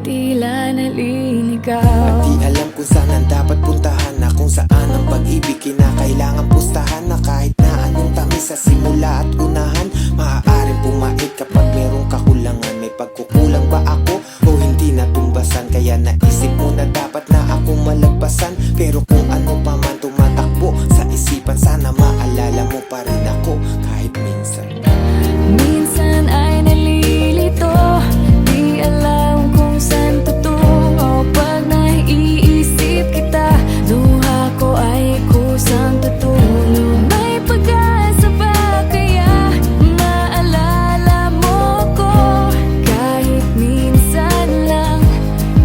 tila naliligaw. At di alam kung saan ang dapat puntahan, na kung saan ang pag-ibig kinakailangan pustahan. Na kahit na anong tamis sa simula at unahan, maaaring pumait kapag merong kakulangan. May pagkukulang ba ako o hindi natumbasan? Kaya naisip mo na dapat na ako malagpasan. Pero kung ano pa man tumatakbo sa isipan, sana maalala mo pa rin ako kahit minsan. Minsan ay nalilito, di alam kung saan tutungo. Pag naiisip kita, luha ko ay kusang tutulong. May pag-asa ba kaya maalala mo ko? Kahit minsan lang,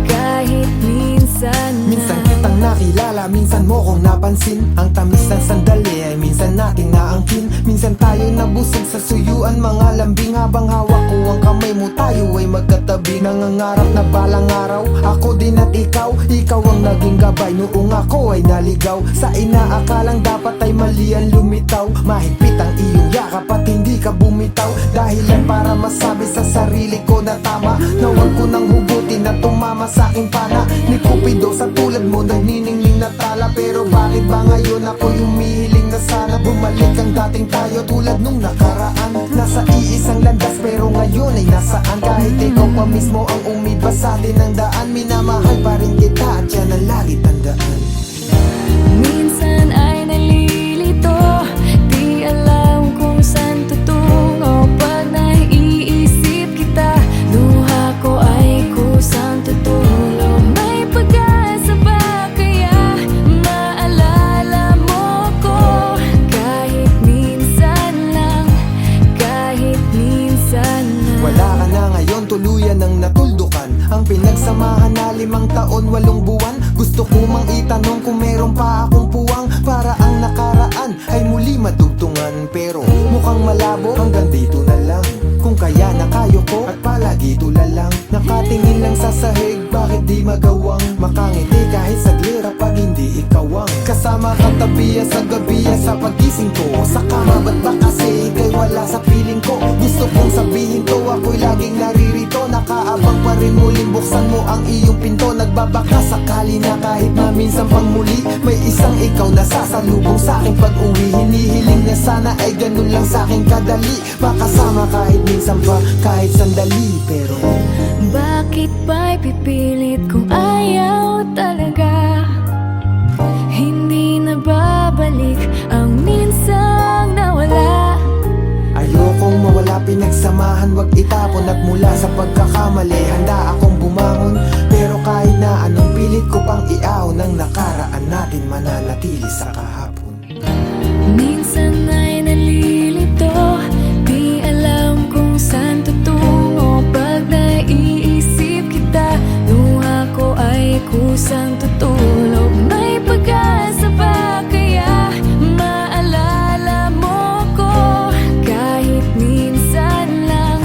kahit minsan lang. Minsan kitang nakilala, minsan mo kong napansin. Ang tamis ng sandali ay minsan nating naangkin. Minsan tayo nabusog sa suyuan, mga lambing. Habang hawak ko ang kamay mo, tayo ay magkatabi. Nangangarap na balang araw, ako din at ikaw. Ikaw ang naging gabay noong ako ay naligaw. Sa inaakalang dapat ay mali ang lumitaw. Mahigpit ang iyong yakap at hindi ka bumitaw. Dahilan para masabi sa sarili ko na tama, na huwag ko nang hugutin at tumama sa aking pana. Ni Cupido sa tulad mo nagniningning na tala. Pero bakit ba ngayon ako'y humihiling na sana bumalik ang dating tayo tulad nung nakaraan? Nasa iisang landas pero ngayon ay nasaan? Kahit ikaw pa mismo ang umibas sa atin ng daan, minamahal pa rin kita at yan ang lagi tandaan. Minsan ay nalilito, di alam kung saan tutungo. Pag naiisip kita, luha ko ay kusang tutulong. May pag-asa ba kaya maalala mo ko? Kahit minsan lang, kahit minsan lang. Wala ka na ngayon, tuluyan ang natuldukan. Ang pinagsamahan na 5 taon, 8 buwan. Gusto ko mang itanong kung meron pa akong puwang, para ang nakaraan ay muli madugtungan. Pero mukhang malabo, hanggang dito na lang. Kung kaya nakayo ko at palagi tulalang. Nakatingin lang sa sahig, bakit di magawang makangiti kahit saglira pag hindi ikaw ang kasama katabi sa gabi sa pagising ko. Sa kama ba't ba kasi ikay wala sa piling ko? Gusto kong sabihin to, ako'y laging naririto. Nakaabang pa rin, muling buksan mo ang iyong pinto. Nagbabaka sakali na kahit na minsan pang muli, may isang ikaw na sasalubong sa aking pag-uwi. Hinihiling na sana ay ganun lang sa aking kadali, makasama kahit minsan pa, kahit sandali. Pero bakit ba'y pipilit kung ayaw talaga? Hindi na babalik ang minsang nawala. ayokong mawala, pinagsamahan, wag itapon. At mula sa pagkakamali, handa akong bumangon. Pero kahit na anong pilit ko pang iaon, ng nakaraan natin mananatili sa kahapon. Minsan ay nalilito, di alam kung saan tutungo. Pag naiisip kita, luha ko ay kusang tutulog. May pag-asa ba kaya maalala mo ko? Kahit minsan lang,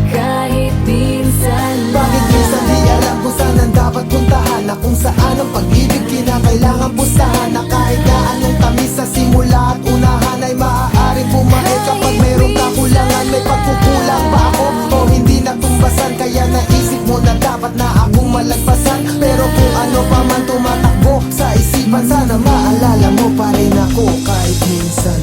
kahit minsan lang. Bakit minsan di alam kung saan ang dapat puntahan, na kung saan ang pag-ibig kinakailangan pustahan? Na kahit na anong tamis sa simula at unahan, ay maaaring bumait kapag mayroong kakulangan. May pagkukulang ba ako o hindi natumbasan? Kaya naisip mo na dapat na akong malagpasan. Pero kung ano pa man tumatakbo sa isipan, sana maalala mo pa rin ako kahit minsan.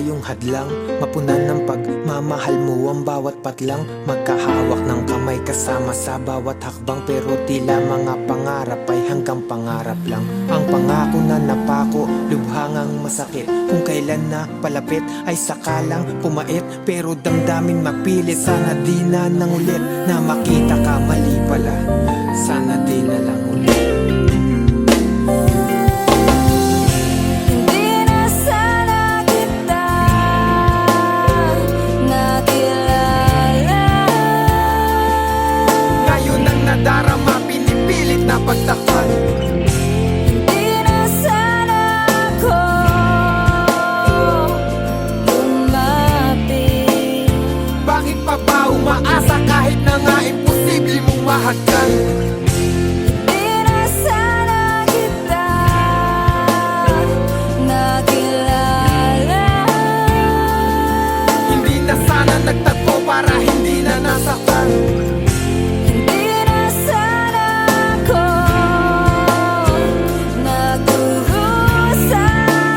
yung hadlang, mapunan ng pagmamahal mo ang bawat patlang. Magkahawak ng kamay kasama sa bawat hakbang, pero tila mga pangarap ay hanggang pangarap lang. Ang pangako na napako, lubhangang masakit. Kung kailan na palapit ay sakalang pumait, pero damdamin mapilit. Sana di na nang ulit na makita ka, mali pala. Sana di na lang ulit. Hindi na sana kita nakilala. Ngayon ang nadarama, pinipilit na pagtakpan. Hindi na sana ako lumapit. Bakit pa ba umaasa kahit na nga imposible mong mahagkan? Hindi na sana kita nakilala. Hindi na sana nagtagpo para hindi na nasaktan. Hindi na sana ako nagdurusa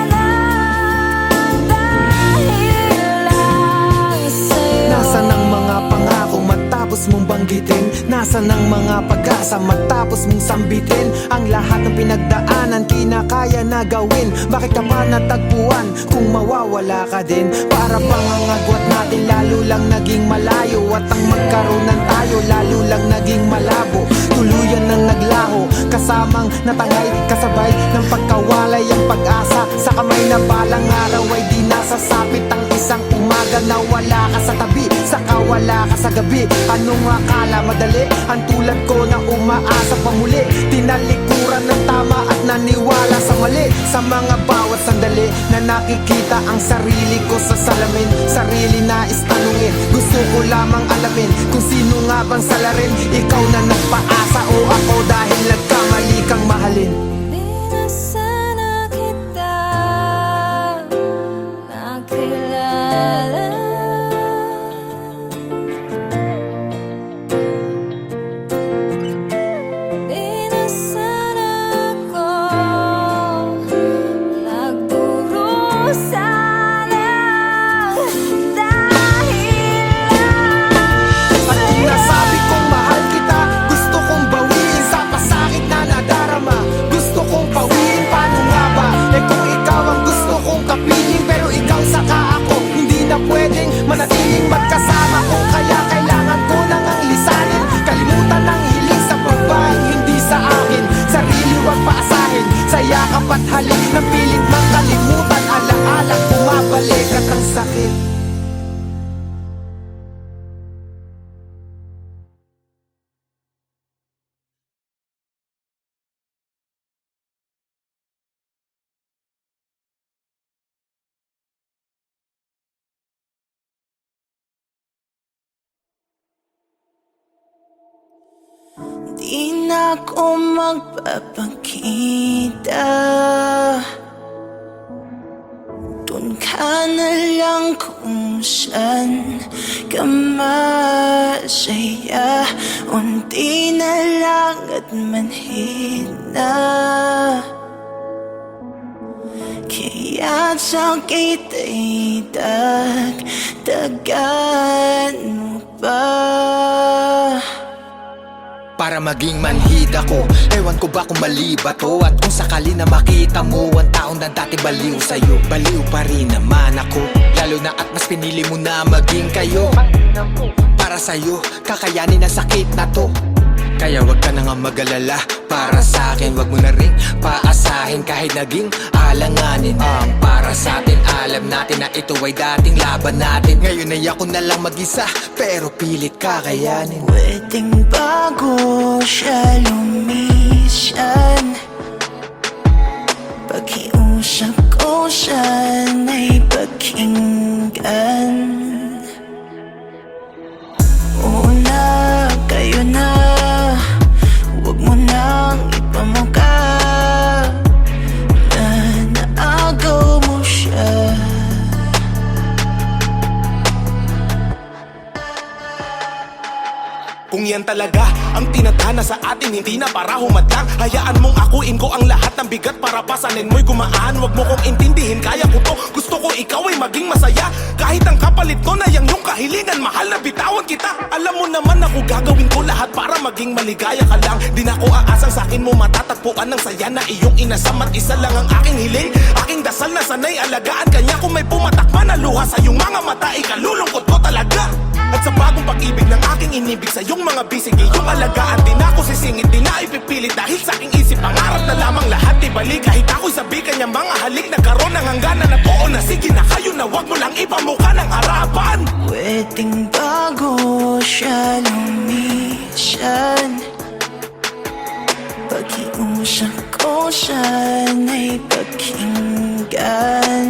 lang dahil lang sa'yo. Nasaan ang mga pangako matapos mong banggitin? Nasaan ang mga pag-asa matapos mong sambitin? Ang lahat ng pinagdaanan kinakaya na gawin. Bakit ka ba natagpuan kung mawawala ka din? Para bang ang agwat natin lalo lang naging malayo, at ang magkaroon tayo lalo lang naging malabo. Tuluyan ng naglaho, kasamang natangay, kasabay ng pagkawalay ang pag-asa. Sa kamay na balang araw ay di nasasapit ang isang umaga na wala ka sa tabi, saka wala ka sa gabi. Anong akala madali? Ang tulad ko na umaasa pa muli, tinalikuran ng tama at naniwala sa mali. Sa mga bawat sandali na nakikita ang sarili ko sa salamin, sarili na istanungin, gusto ko lamang alamin kung sino nga bang salarin. Ikaw na nagpaasa o ako dahil nagkamali kang mahalin. Hindi na sana kita nakilala. Hindi na sana ako nagdurusa lang dahil lang At kung nasabi kong mahal kita, gusto kong bawiin sa pasakit na nadarama. Gusto kong bawiin, paano nga ba? Eh kung ikaw ang gusto kong kapiling, pero ikaw saka ako, hindi na pwedeng manatiling magkasama ko. Kaya kailangan ko nang ang lisanin, kalimutan ang hiling sa babaeng hindi sa akin. Sarili wag paasahin, sa yakap at halik ng pilit mang kalimutan. Alaala bumabalik at ang sakit. Di na ako magpapakita, dun ka na lang kung saan ka masaya. Unti na lang at manhid na, kaya't sakit ay dagdagan mo pa. Para maging manhid ako, ewan ko ba kung mali ba to? At kung sakali na makita mo ang taong na dati baliw sa'yo, baliw pa rin naman ako. Lalo na at mas pinili mo na maging kayo. Para sa'yo, kakayanin ang sakit na to. Kaya wag ka na nga mag-alala, para sa'kin wag mo na rin paasahin. Kahit naging alanganin ang para sa'tin, alam natin na ito ay dating laban natin. Ngayon ay ako na lang mag-isa, pero pilit kakayanin. Pwedeng bago siya lumisan, pakiusap ko sana'y pakinggan. Una, kayo na, huwag mo nang ipamukha na naagaw mo siya. Kung yan talaga Ang tinadhana sa atin hindi na para humadlang. Hayaan mong akuin ko ang lahat ng bigat para pasanin mo'y gumaan. Huwag mo kong intindihin, kaya ko to. Gusto ko ikaw ay maging masaya. Kahit ang kapalit ko na yang iyong kahilingan, mahal na bitawan kita. Alam mo naman ako gagawin ko lahat para maging maligaya ka lang. Di na ko aasang sa akin mo matatagpuan ng saya na iyong inasam. At isa lang ang aking hiling, aking dasal na sanay alagaan kanya. Kung may pumatakman na luha sa iyong mga mata, ikalulungkot ko talaga. At sa bagong pag-ibig ng aking inibig sa iyong mga bisig, iyong alagaan. Di na ako sisingit, di na ipipilit dahil sa aking isip pangarap na lamang lahat ibalik. Kahit ako'y sabi kanya mga halik, nagkaroon ng hangganan at oo na sige na kayo na wag mo lang ipamukha ng harapan. Pwedeng bago siya lumisyan, pag-iusap ko siya'y pakinggan.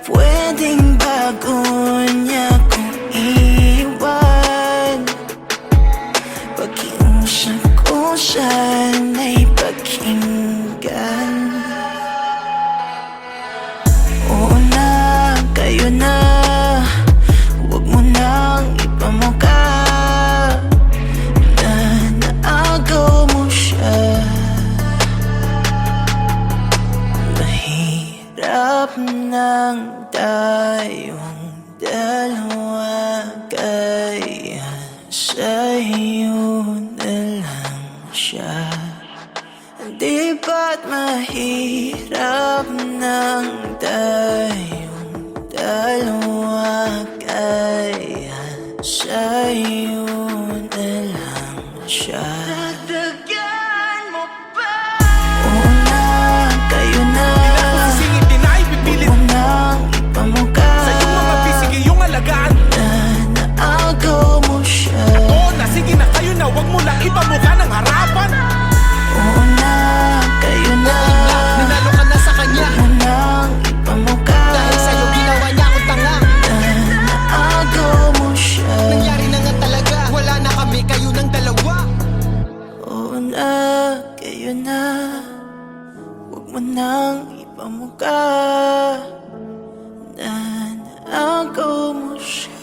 Pwedeng bago niya kong iwan, pag-iusap ko siya'y pakinggan. Oo na, kayo na, huwag mo nang ipamukha na naagaw mo siya. Mahirap nang tayong dalawa, kaya sa'yo na lang siya. Di ba't mahirap nang tayong dalawa, kaya sa'yo na lang siya. Dagdagan mo pa. Oo na, kayo na. Di na ako sisingit, di na ipipilit Huwag mo nang ipamukha sa iyong mga bisig, iyong alagaan. na naagaw mo siya. Oo na sige na kayo na wag mo lang ipamukha ng harapan. Oo na, kayo na. Nanalo ka na sa kanya Huwag mo nang ipamukha dahil sa'yo ginawa niya akong tanga. na naagaw mo siya. Nangyari na nga talaga, wala na kami, kayo ng dalawa. Oo na, kayo na. Huwag mo nang ipamukha na naagaw mo siya.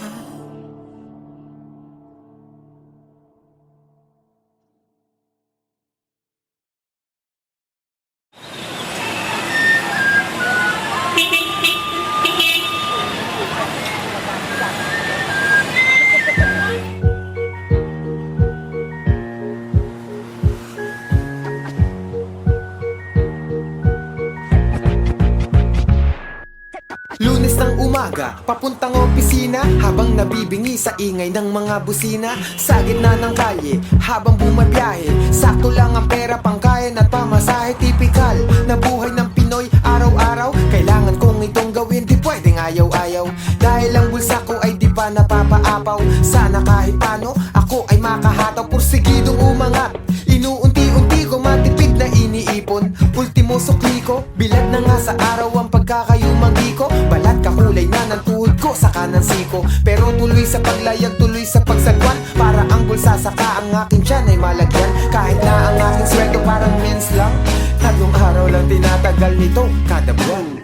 Lunes ng umaga, papuntang opisina, habang nabibingi sa ingay ng mga busina. Sa gitna ng kalye, habang bumabiyahe, sakto lang ang pera, pangkain at pamasahe. Tipikal na buhay ng Pinoy, araw-araw kailangan kong itong gawin, di pwedeng ayaw-ayaw. Dahil ang bulsa ko ay di pa napapaapaw. Sana kahit paano, ako ay makahataw. Porsigidong umangat, inuunti-unti ko matipid na iniipon. Ultimo sukli ko, bilad na nga sa araw ang pagkakayumanggi ko. Balat kakulay na ng tuhod ko sa kanan siko, pero tuloy sa paglayag, tuloy sa pagsagwan. Para ang bulsa saka ang aking tiyan ay malagyan. Kahit na ang aking sweldo parang mens lang, 3 araw lang tinatagal nito kada buwan.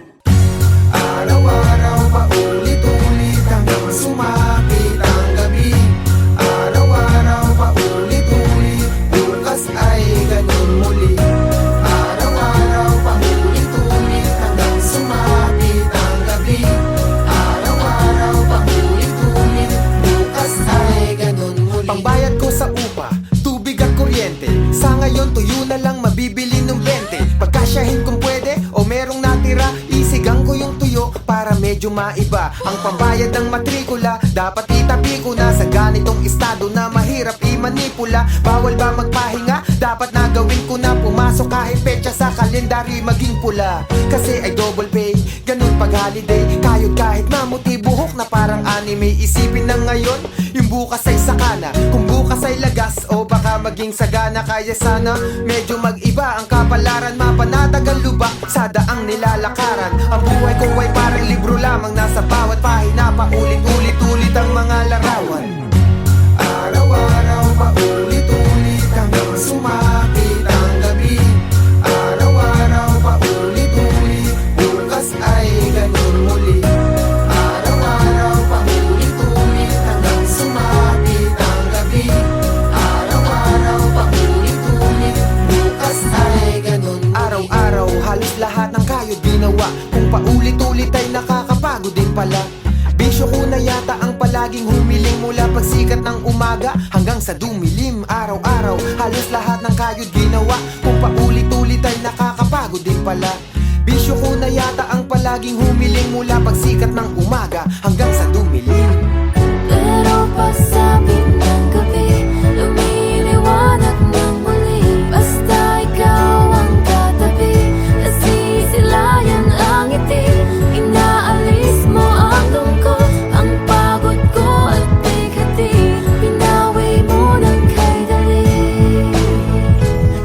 Araw-araw pa ulit-ulit hanggang sumakit ang gabi. Araw-araw pa ulit-ulit, bukas ay ganun muli. Araw-araw pa ulit-ulit hanggang sumakit ang gabi. Araw-araw pa ulit-ulit, bukas ay ganun muli. Pangbayad ko sa upa, tubig at kuryente, sa ngayon tuyo na lang mabibili ng 20. Pagkasyahin kung pwede o merong natira, isigang ko yung tuyo para medyo maiba. Ang pambayad ng matrikula, dapat itabi ko na sa ganitong estado na mahirap imanipula. Bawal ba magpahinga? Dapat na gawin ko na. Pumasok kahit petsa sa kalendaryo maging pula, kasi ay double pay, ganun pag holiday. Kayod kahit mamuti buhok na parang anime. Isipin na ngayon, yung bukas ay sakana. Kung bukas ay lagas o baka maging sagana. Kaya sana medyo mag-iba ang kapalaran, mapanatagal lubak sa daang nilalakaran. Ang buhay ko ay parang libro lamang, nasa bawat pahina paulit-ulit-ulit ang mga larawan. Araw-araw pa ulit-ulit hanggang sumakit ang gabi. Araw-araw pa ulit-ulit, bukas ay ganun muli. Araw-araw pa ulit-ulit hanggang sumakit ang gabi. mula pagsikat ng umaga hanggang sa dumilim araw-araw. Halos lahat ng kayod ginawa, kung paulit-ulit ay nakakapagod din pala. Bisyo ko na yata ang palaging humiling mula pagsikat ng umaga hanggang sa dumilim. Pero pasabi ng gabi, lumiliwanag ng muli. Basta ikaw ang katabi, nasisilayan ang ngiti. Inaalis mo ang lungkot, ang pagod ko at bighati. Pinawi mo ng kay dali.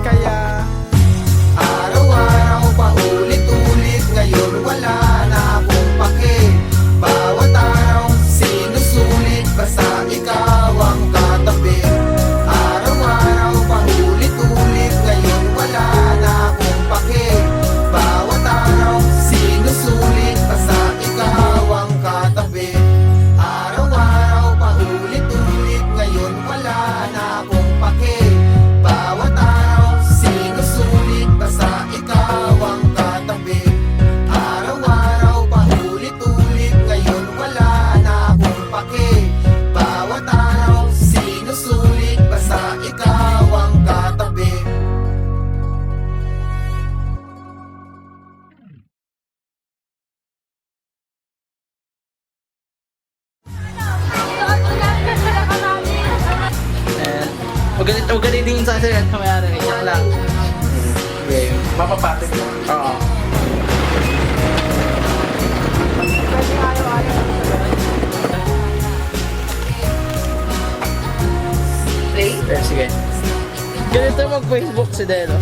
Kaya araw-araw paulit-ulit, ngayon wala na akong pake. Bawat araw sinusulit, basta ikaw ang katabi. Araw-araw paulit-ulit, ngayon wala na akong pake. Bawat araw sinusulit, basta ikaw ang katabi. Araw-araw paulit-ulit, ngayon wala na akong pake. Bawat araw sinusulit, basta ikaw ang katabi. Araw-araw paulit-ulit, ngayon wala na akong pake. Bawat araw sinusulit, basta ikaw ang katabi. Huwag ganitin sa asin at kamayari. Iyak lang. Okay. Mapapatik mo. Oo. Play? Sige. Ganito mag-Facebook si Delo.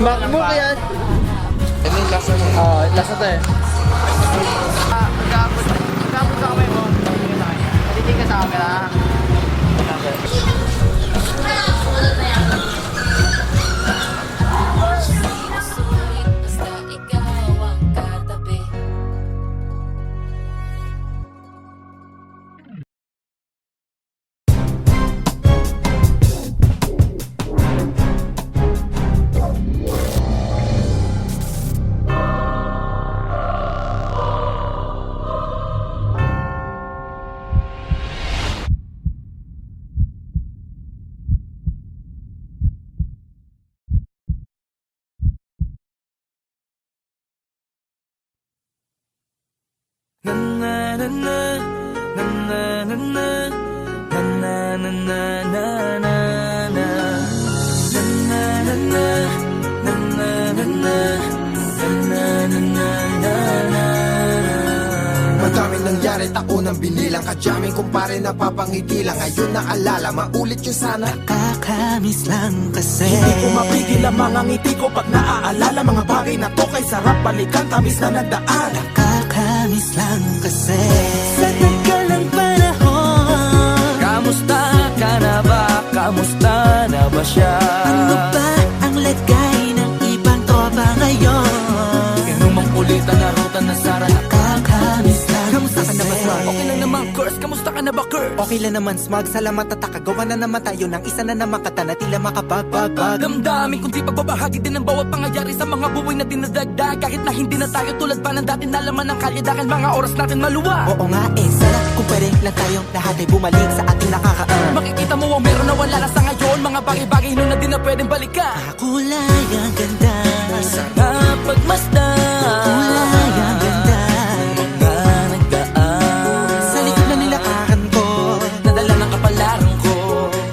Macbook yan. Ano yung lasa mo? Oo, last na to eh. Magkapot sa kamay mo. Patitig ka sa camera. Sinusulit, basta ikaw ang katabi. Madaming nangyari, taon ang binilang. Kadyaming kumpare na papangiti lang. Ngayon naalala, maulit yun sana. Kakamiss lang kasi. Hindi ko mapigil ang mga ngiti ko pag naaalala mga bagay na to kay sarap balikan, tamis na nagdaan. Kakamiss lang kasi. Sa tagal ng panahon, Kamusta ka na ba? Kamusta na ba siya? ano ba ang lagay ng ibang tropa ngayon? Inumang kulitan na ruta na sara na Kakamiss lang Kamusta ka na ba, kasi. Smug? Okay lang naman, Curse. Kamusta ka na ba, Curse? Okay lang naman, Smug. Salamat at takagawa na naman tayo ng isa na naman kata na tila makabagbag. Damdamin kundi pagbabahagi din ng bawat pangyayari sa mga buhay na dinadagdag. Kahit na hindi na tayo tulad pa ng dati na laman ng kalye dahil mga oras natin maluwa. Oo nga eh, sana kung pwede lang tayong lahat ay bumalik sa ating nakakaan. Makikita mo ang meron na wala na sa ngayon. Mga bagay-bagay nun na di na pwedeng balikan. Kulay ang ganda, Sana pagmasdan kulay ang ganda. mga nagdaan Sa likod na nilakaran ko, nadala ng kapalaran ko.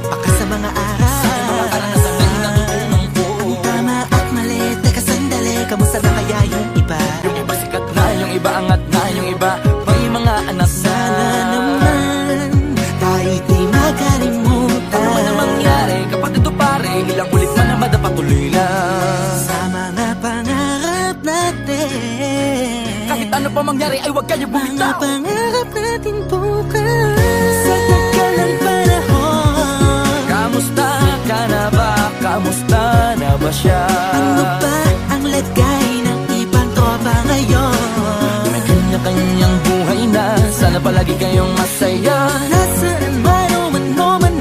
baka sa mga araw, Mga karanasan na natutunan ko. ang tama at mali. Teka sandali, kamusta na kaya yung iba? Yung iba sikat na, yung iba angat na, yung iba may mga anak na. Sana naman tayo'y di makalimutan. Ano man ang mangyari kapag ito pare, ilang ulit man na madapatuloy lang. Sa mga pangarap natin, Kahit ano pa mangyari ay huwag kayo mga bumitaw. pangarap natin bukas. Sa tagal ng panahon, Kamusta ka na ba? Kamusta na ba siya? ano ba ang lagay ng ibang tropa ngayon? May kanya-kanyang buhay na, sana palagi kayong masaya. Nasaan man o man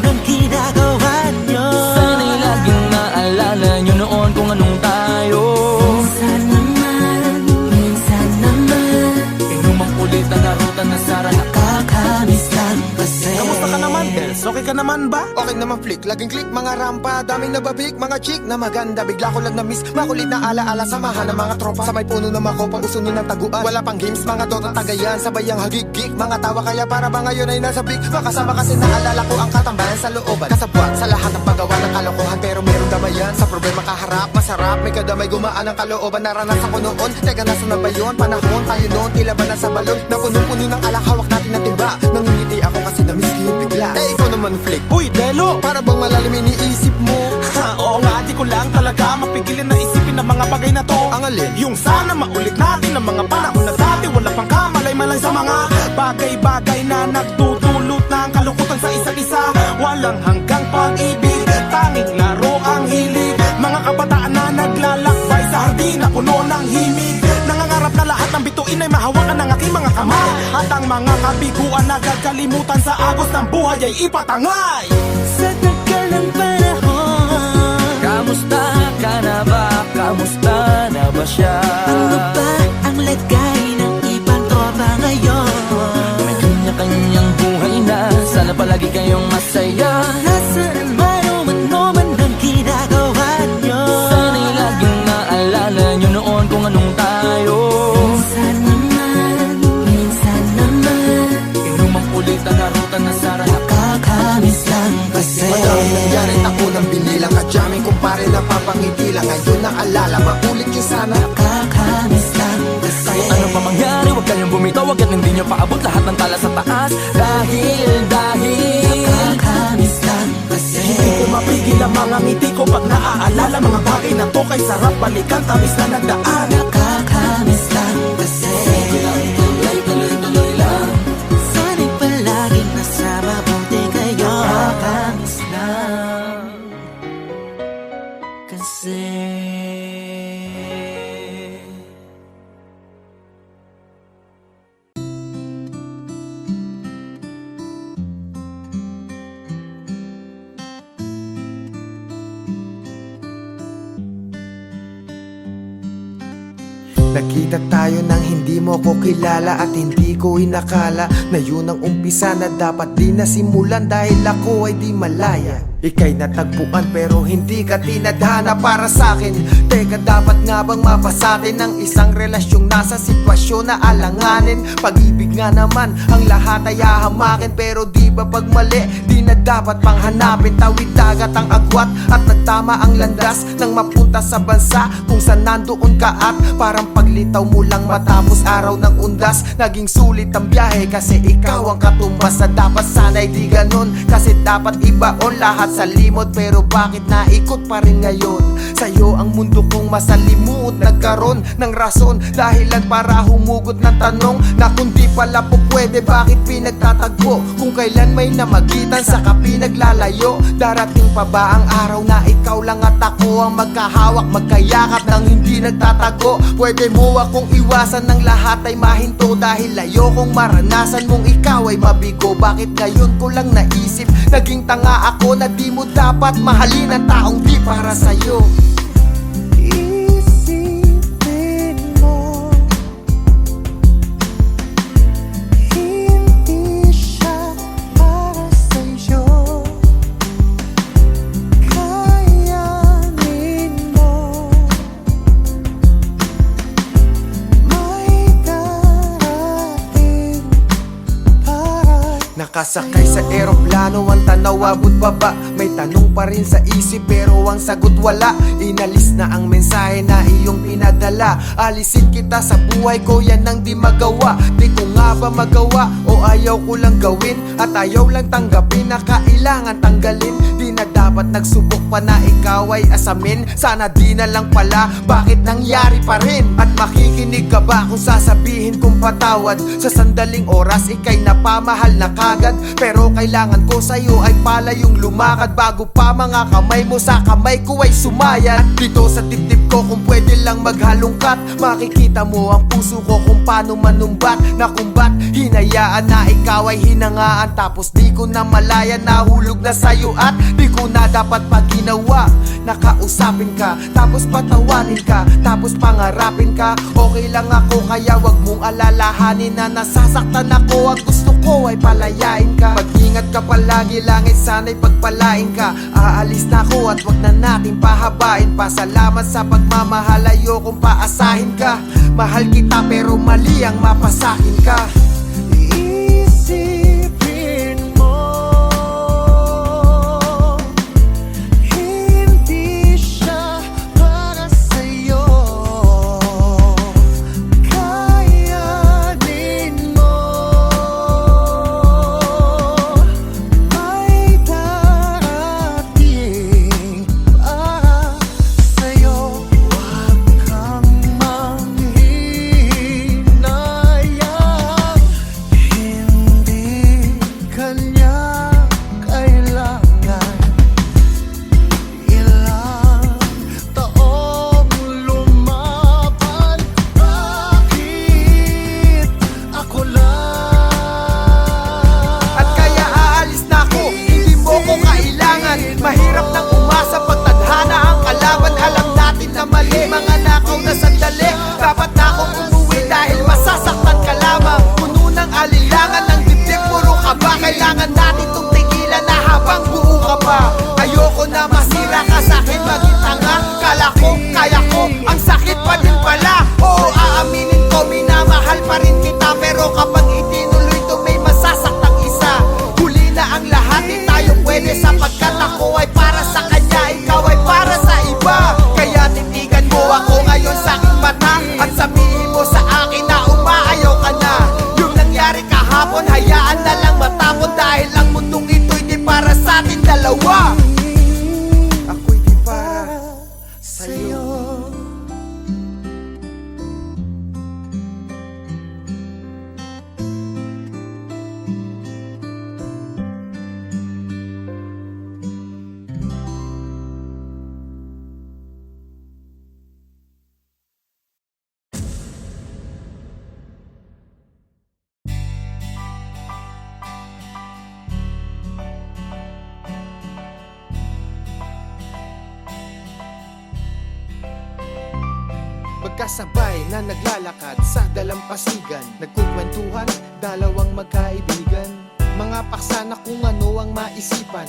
ang ginagawa nyo? Sana'y laging naalala nyo noon kung anong tayo. Minsan naman Inumang ulit ang narutan na sara na ka naman ba? Okay naman flick, laging click, mga rampa, daming nababik, mga chick na maganda. Bigla ko lang na-miss, makulit na alaala, samahan ng mga tropa. Sa may puno na makopa, uso nun ng taguan. Wala pang games, mga dota tagayan, sabay ang hagigik. Mga tawa kaya para ba ngayon ay nasa big. Makasama kasi naalala ko ang katambayan sa looban. Kasabwat sa lahat ng paggawa ng kalokohan, pero meron damayan. Sa problema kaharap, masarap, may kadamay gumaan ang kalooban. Naranasan ko noon, teka nasa na ba yun? Panahon tayo noon, tila ba nasa balon? Na punong-puno ng alak, hawak natin ng timba. Nangingiti ako kasi na-miss ko yung bigla. Eh ikaw naman flick, Uy, Delo! para bang malalim iniisip mo? Ha, oo nga, di ko lang talaga mapigilin na isipin ang mga bagay na to. Ang alin? Yung sana maulit natin ang mga panahon na dati. Wala pang kamalay-malay sa mga bagay-bagay na nagtutulot ng kalungkutan sa isa't isa. Walang hanggang pag-ibig, tanging laro ang hilig. Mga kabataan na naglalakbay sa hardin na puno ng himig. Nangangarap na lahat ng bituin ay mahawakan ng aking mga kamay. At ang mga kabiguan na gagalimutan sa agos ng buhay ay ipatangay. Sa tagal ng panahon, Kamusta ka na ba? Kamusta na ba siya? ano ba ang lagay ng ibang tropa ngayon? May kanya-kanyang buhay na, sana palagi kayong masaya. Nasaan man o ano man ang ginagawa nyo? Sana'y laging naalala nyo noon kung anong tayo. Minsan naman Inumang ulit ang narutan na sara. kakamiss lang kasi. Madami nangyari, ako nang binilang. Kadyaming kumpare na papangiti lang. Ngayon naalala, maulit yung sana. Kakamiss lang kasi. Ano pa mangyari, huwag kayong bumitaw, huwag at hindi nyo paabot lahat ng tala sa taas. Dahil Kakamiss lang kasi. Hindi ko mapigil ang mga ngiti ko pag naaalala mga bagay na to. Kay sarap balikan, tamis na nagdaan. Kakamiss lang kasi. tuloy-tuloy lang. Sana'y palaging nasa mabuti kayo. Kakamiss lang kasi. Nakita tayo nang hindi mo ko kilala at hindi ko inakala na yun ang umpisa na dapat di nasimulan dahil ako ay di malaya. Ika'y natagpuan pero hindi ka tinadhana para sa'kin. Teka, dapat nga bang mapasatin ng isang relasyong nasa sitwasyon na alanganin? Pag-ibig nga naman ang lahat ay hahamakin, pero di ba pag mali di na dapat pang hanapin? Tawid dagat ang agwat at nagtama ang landas nang mapunta sa bansa kung saan nandoon ka at parang paglitaw mo lang matapos araw ng undas. Naging sulit ang biyahe kasi ikaw ang katumbas na dapat sana'y di ganon, kasi dapat ibaon lahat sa limot. Pero bakit naikot pa rin ngayon? Sa'yo ang mundo kong masalimuot, nagkaroon ng rason, dahilan para humugot ng tanong na kung di pala po pwede, bakit pinagtatagpo? Kung kailan may namagitan saka pinaglalayo. Darating pa ba ang araw na ikaw lang at ako ang magkahawak, magkayakap nang hindi nagtatago? Pwede mo akong iwasan ng lahat ay mahinto, dahil ayokong maranasan mong ikaw ay mabigo. Bakit ngayon ko lang naisip, naging tanga ako na di mo dapat mahalin ang taong di para sa'yo. Isipin mo, hindi siya para sa'yo. Kayanin mo, may darating para. Nakasakay sa eroplano, ang tanaw abot baba. May tanong pa rin sa isip pero ang sagot wala. Inalis na ang mensahe na iyong pinadala. Alisin kita sa buhay ko, yan ang di magawa. Di ko nga ba magawa o ayaw ko lang gawin? At ayaw lang tanggapin na kailangan tanggalin. Di na dapat nagsubok pa na ikaw ay asamin. Sana di na lang pala, bakit nangyari pa rin? At makikinig ka ba kung sasabihin kong patawad? Sa sandaling oras ika'y napamahal na kagad, pero kailangan ko sa'yo ay pala yung lumakad bago pa pa mga kamay mo sa kamay ko ay sumayan. Dito sa dibdib ko kung pwede lang maghalongkat, makikita mo ang puso ko kung paano manumbat. Nakumbat, hinayaan na ikaw ay hinangaan, tapos di ko na malaya, nahulog na sa'yo at di ko na dapat pag ginawa. Nakausapin ka, tapos patawanin ka, tapos pangarapin ka. Okay lang ako kaya wag mong alalahanin na nasasaktan ako. Ang gusto ko ay palayain ka. Mag-ingat ka palagi, langit sana'y pagpalain ka. Aalis na ako at wag na natin pahabain pa. Salamat sa pagmamahal, ayokong paasahin ka. Mahal kita pero mali ang mapasakin ka. Iisipin mo, hindi siya para sa'yo. Kayanin mo, may darating para sa'yo. Huwag kang manghinayang, hindi kanya kailangan. Ilang taong lumaban, bakit ako lang? At kaya aalis na ako, hindi mo ko kailangan. Mahirap nang umasa pag tadhana ang kalaban. Alam natin na mali, mga nakaw na sandali. Dapat na akong umuwi dahil masasaktan ka lamang. Puno ng alilangan ng dibdib, puro ka ba? Kailangan natin tong tigilan na habang buo ka pa. Ayoko na masira ka sa'kin, maging tanga. Kala ko, kaya ko, ang sakit pa din pala. Oo, aaminin ko, minamahal pa rin kita. Pero kapag itinuloy to may masasaktang isa. Huli na ang lahat, di tayo pwede sapagkat ako ay para sa kanya, ikaw ay para sa iba. Kaya titigan mo ako ngayon sa aking mata at sabihin mo sa akin na umaayaw ka na. Yung nangyari kahapon, hayaan na lang matapon. Dahil ang mundong ito'y di para sa atin dalawa. Ako'y di para sa'yo. Magkasabay na naglalakad sa dalampasigan, nagkukwentuhan, dalawang magkaibigan. Mga paksa na kung ano ang maisipan,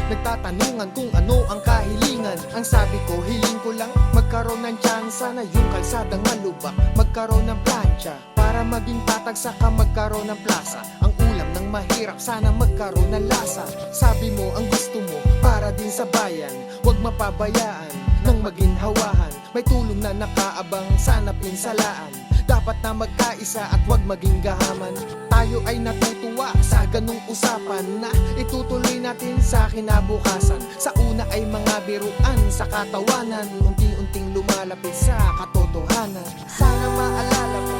nagtatanungan kung ano ang kahilingan. Ang sabi ko, hiling ko lang magkaroon ng tsansa na yung kalsadang malubak, magkaroon ng plancha para maging tatag, saka magkaroon ng plaza. Ang ulam ng mahirap, sana magkaroon ng lasa. Sabi mo, ang gusto mo para din sa bayan, huwag mapabayaan nang maginhawahan. May tulong na nakaabang, sana pinsalaan. Dapat na magkaisa at wag maging gahaman. Tayo ay natutuwa sa ganung usapan na itutuloy natin sa kinabukasan. Sa una ay mga biruan sa katawanan, unti-unting lumalapit sa katotohanan. Sana maalala mo,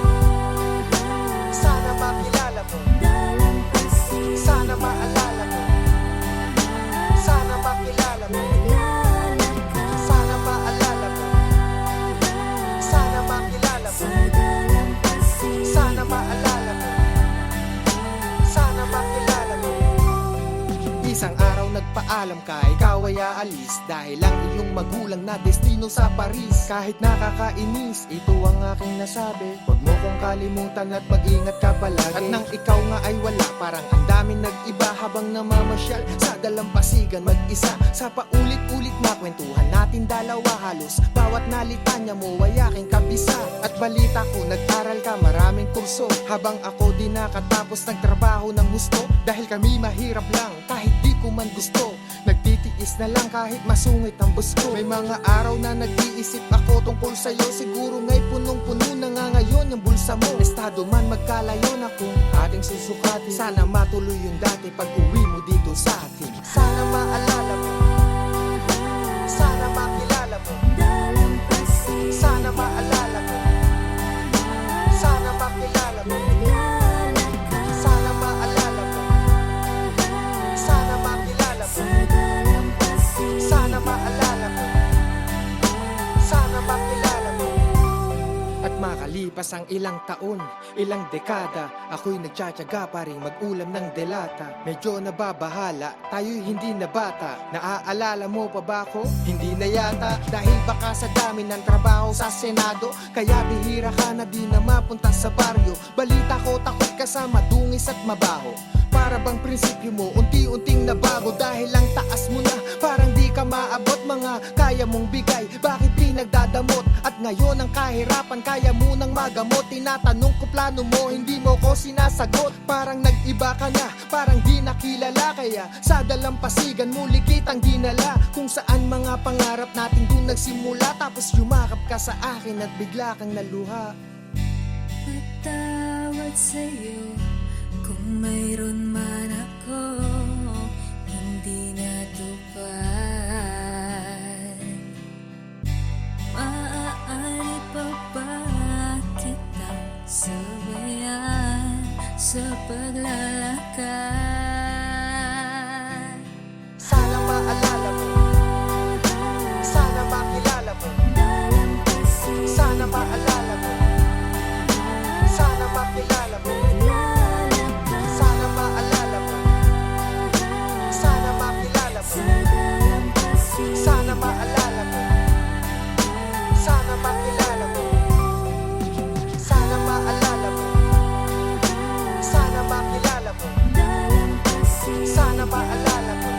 sana makilala mo, sana maalala mo, sana makilala mo, sana maalala mo, sana makilala mo, sana maalala mo, sana makilala mo. Isang araw nagpaalam ka, ikaw ay aalis dahil ang iyong magulang na destino sa Paris. Kahit nakakainis, ito ang aking nasabi, huwag mo kong kalimutan at mag-ingat ka palagi. At nang ikaw nga ay wala, parang ang daming nag-iba habang namamasyal sa dalampasigan mag-isa. Sa paulit-ulit na kwentuhan natin dalawa, halos bawat nalitanya mo ay aking kabisa. At balita ko, nag-aral ka maraming kurso, habang ako di nakatapos nagtrabaho ng gusto. Dahil kami mahirap lang, kahit di ko man gusto, nagtitiis na lang kahit masungit ang busko. May mga araw na nag-iisip ako tungkol sa'yo, siguro nga'y punong-puno na nga ngayon yung bulsa mo. Estado man magkalayo na kung ating susukati, sana matuloy yung dati pag uwi mo dito sa atin. Sana maalala mo, sana makilala mo, sana maalala mo, sana makilala mo, sana maalala mo, sana makilala mo, Makalipas ang ilang taon, ilang dekada, ako'y nagtsatsaga pa rin mag-ulam ng delata. Medyo nababahala, tayo'y hindi na bata. Naaalala mo pa ba ako? Hindi na yata. Dahil baka sa dami ng trabaho sa Senado, kaya bihira ka na di na mapunta sa baryo. Balita ko takot ka sa madungis at mabaho. Para bang prinsipyo mo, unti-unting nabago. Dahil ang taas mo na, parang di ka maabot. Mga kaya mong bigay, bakit di nagdadamot? At ngayon ang kahirapan, kaya mo nang magamot. Tinatanong ko plano mo, hindi mo ko sinasagot. Parang nag-iba ka na, parang di nakilala. Kaya sa dalampasigan muli kitang dinala. Kung saan mga pangarap natin dun nagsimula. Tapos yumakap ka sa akin at bigla kang naluha. Patawad sa'yo kung mayroon man ako hindi natupad. Maaari pa ba kitang sabayan sa paglalakad? Sana maalala mo, sana makilala mo, Dalampasigan, sana maalala mo, sana makilala mo, sana maalala mo, sana makilala mo, sana maalala mo, sana makilala mo, sana maalala mo, sana makilala mo, sana maalala mo,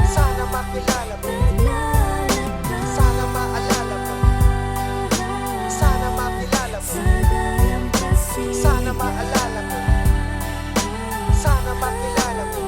sana makilala mo, sana maalala mo, sana makilala mo, sana maalala mo, sana makilala mo.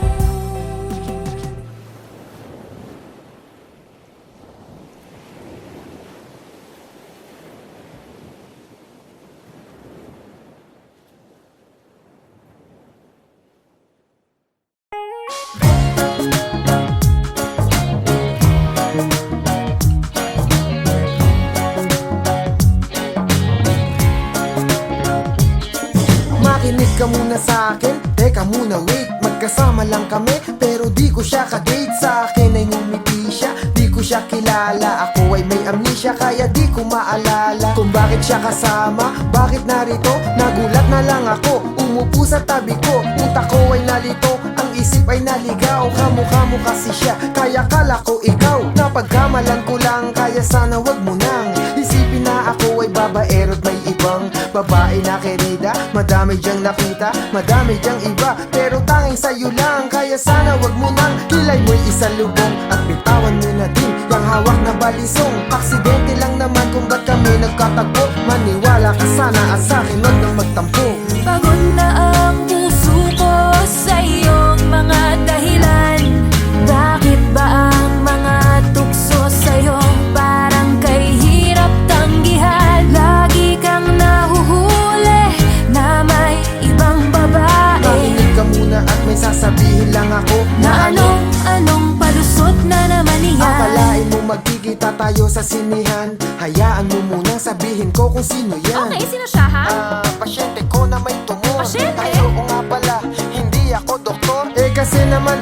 Makinig ka muna sa akin, teka muna wait. Magkasama lang kami, pero di ko siya ka-date. Sa akin ay ngumiti siya, di ko siya kilala. Ako ay may amnesia, kaya di ko maalala kung bakit siya kasama, bakit narito. Nagulat na lang ako, umupo sa tabi ko. Utak ko ay nalito, ang isip ay naligaw. Kamukha mo kasi siya, kaya kala ko ikaw. Napagkamalan ko lang, kaya sana wag mo nang isipin na ako ay babaero't may ibang babae na kerida. Madami diyang nakita, madami diyang iba, pero tanging sa'yo lang. Kaya sana wag mo nang kilay mo'y isang lubong. At bitawan mo na din yung hawak na balisong. Aksidente lang naman kung ba't kami nagkatagpo. Maniwala ka sana at sa'kin wag nang magtampo. pagod na ang puso ko sa iyong mga dahilan. Bakit ba ang mga tukso sa'yo parang kay hirap tanggihan? Lagi kang nahuhuli na may ibang babae. Makinig ka muna at may sasabihin lang ako Na anong palusot na naman iyan? Akalain mo magkikita tayo sa sinihan. Hayaan mo muna sabihin ko kung sino yan. Okay, sino siya ha? Pasyente ko na may tumor. Pasyente? Ay, oo nga pala, hindi ako doktor. Kasi naman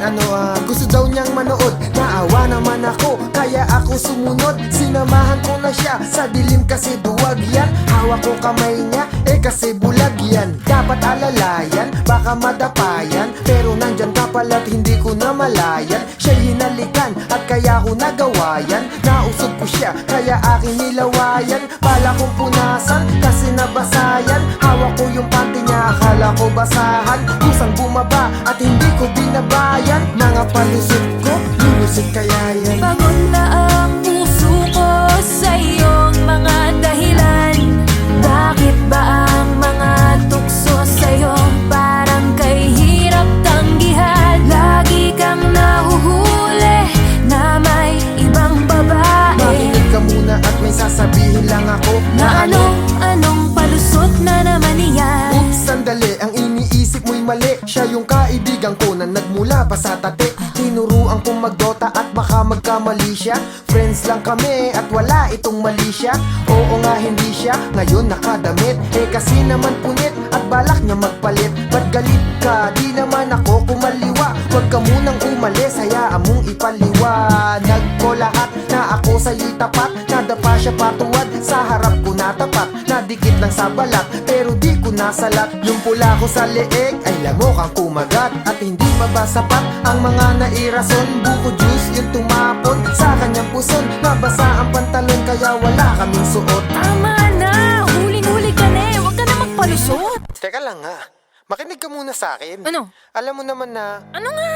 gusto daw niyang manood. Naawa naman ako, kaya ako sumunod. Sinamahan ko na siya, sa dilim kasi duwag yan. Hawak ko kamay niya, kasi bulag yan. Dapat alalayan, baka madapayan. Pero nandyan ka pala't hindi ko na malayan. Siya'y hinalikan at kaya ko nagawa yan. Nausog ko siya, kaya aking nilawayan. Bala kong punasan, kasi nabasayan. Hawak ko yung panty niya, akala ko basahan. Kusang bumaba at hindi ko binabayan. Mga palusot ko, lulusot kaya yan. Pagod na ang puso ko sa iyong mga dahilan. Bakit ba ang mga tukso sa'yo parang kay hirap tanggihan? Lagi kang nahuhuli na may ibang babae. Makinig ka muna at may sasabihin lang ako Na anong palusot na naman iyan? Oops, sandali, ang iniisip mo'y mali. Siya yung kaibigan ko na nagmula pa sa tate. Tinuruan kong magdota at baka magkamali siya. Friends lang kami at wala itong mali siya. Oo nga hindi siya, ngayon nakadamit. Kasi naman punit at balak niya magpalit. Ba't galit ka? Di naman ako kumaliwa. Huwag ka munang umalis, hayaan mong ipaliwanag ko lahat na ako sa'yo'y tapat. Na pa siya patuwad, sa harap ko natapat, nadikit lang sa balat, pero di ko nasalat. Yung pula ko sa leeg ay lamok ang kumagat, at hindi pa ba sapat ang mga nairason? Buko juice yung tumapon sa kanyang puson, nabasa ang pantalon kaya wala kaming suot. Tama na! Huling-huli ka na eh! Huwag ka na magpalusot! Teka lang ha, makinig ka muna sa akin. Ano? Alam mo naman na Ano nga?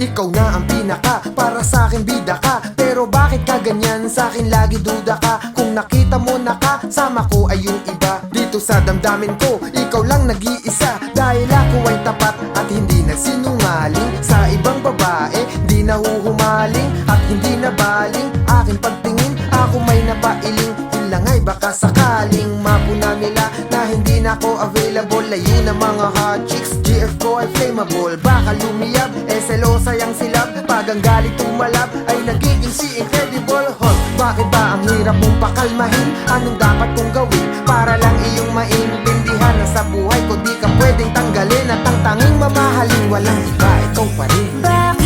ikaw na ang pinaka, para sa akin bida ka. Pero bakit ka ganyan, sa akin lagi duda ka? Kung nakita mo na kasama ko ay yung iba, dito sa damdamin ko, ikaw lang nag-iisa. Dahil ako ay tapat at hindi nagsinungaling, sa ibang babae di nahuhumaling at hindi nabaling aking pagtingin. Ako may napailing, yun lang ay baka sakaling mapuna nila na hindi na ako available. Layo na mga hot chicks, GF ko ay flammable. Baka lumiyab, selosa yang silab, pag ang galit tumalab ay nagiging si incredible hot. Bakit ba ang hirap mong pakalmahin? Anong dapat kong gawin para lang iyong maintindihan na sa buhay ko di ka pwedeng tanggalin, at ang tanging mamahalin walang iba, ikaw pa rin. Bakit